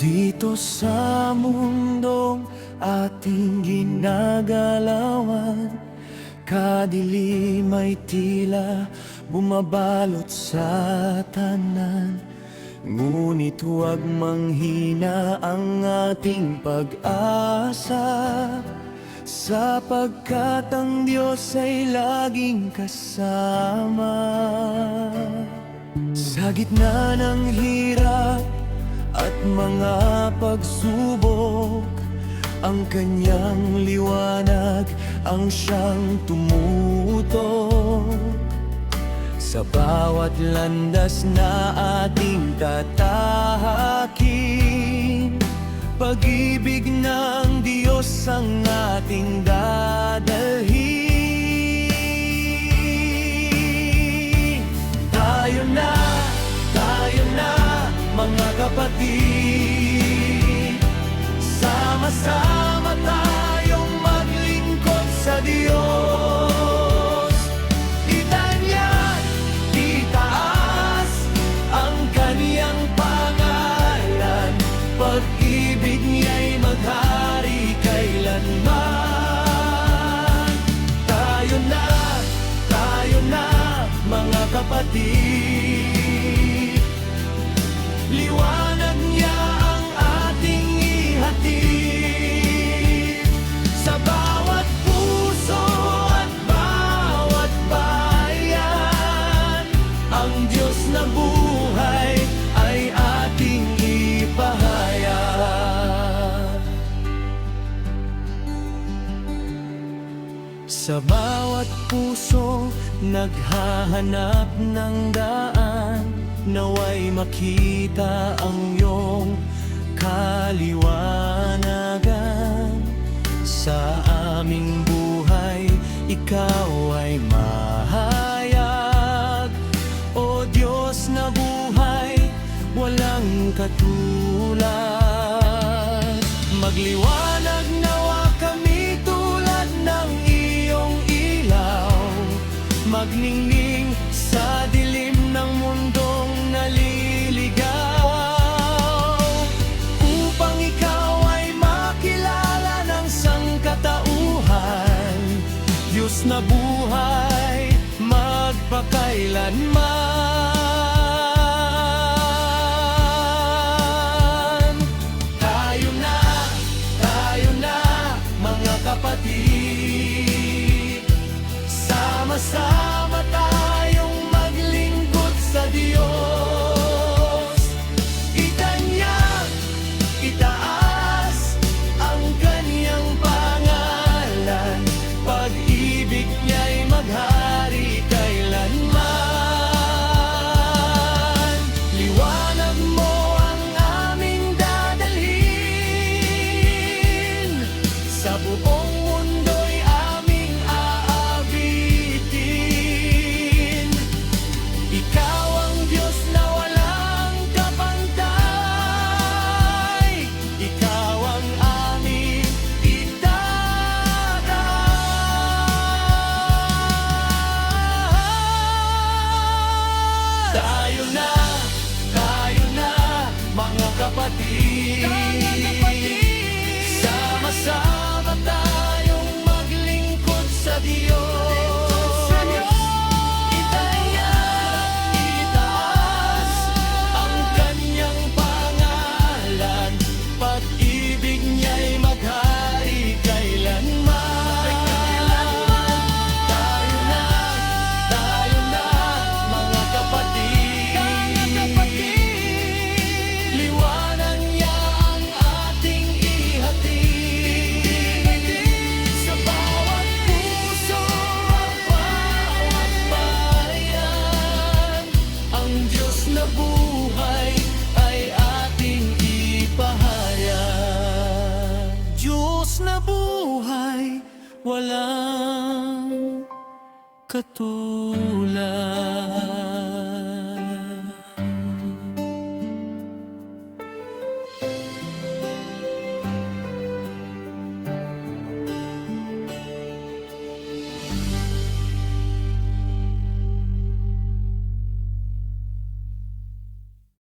Dito sa mundong ating ginagalawan, kadilim ay tila bumabalot sa tanan. Ngunit huwag manghina ang ating pag-asa, sapagkat ang Diyos ay laging kasama. Sa gitna ng hirap at mga pagsubok, ang kanyang liwanag ang siyang tumutok. Sa bawat landas na ating tatahakin, pag-ibig ng Diyos ang ating dadalhin. Tayo na, mga kapatid, sama-sama tayong maglingkod sa Diyos. Itanyan, itaas ang Kaniyang pangalan, pag-ibig niya'y maghari kailanman. Tayo na, mga kapatid, liwanag niya ang ating ihatid sa bawat puso at bawat bayan. Ang Diyos na buhay ay ating ipahayag. Sa bawat puso naghahanap ng daan, naway makita ang iyong kaliwanagan. Sa aming buhay, ikaw ay mahayag. O Diyos na buhay, walang katulad. Magliwanag nawa kami tulad ng iyong ilaw, magningning sa dilim ng mundong naliligaw, upang ikaw ay makilala ng sangkatauhan. Diyos na buhay, magpakailanman. Tayo na, mga kapatid, sama-sama tayong maglingkod sa Diyos. Itanyag, itaas ang Kaniyang pangalan, pag-ibig niya'y maghari kailanman. Liwanag mo ang aming dadalhin, sa buong mundo'y aming aabitin. Ikaw ang Diyos na walang kapantay, ikaw ang aming itataan. Tayo na, mga kapatid, sama-sama tayong maglingkod sa Diyos. Itanyag, itaas ang Kaniyang pangalan, pag-ibig niya'y maghari kailanman. Tayo na, mga kapatid, liwanag niya ang ating ihatid sa bawat puso at bawat bayan. Ang Diyos na buhay ay ating ipahayag. Diyos na buhay, walang katulad.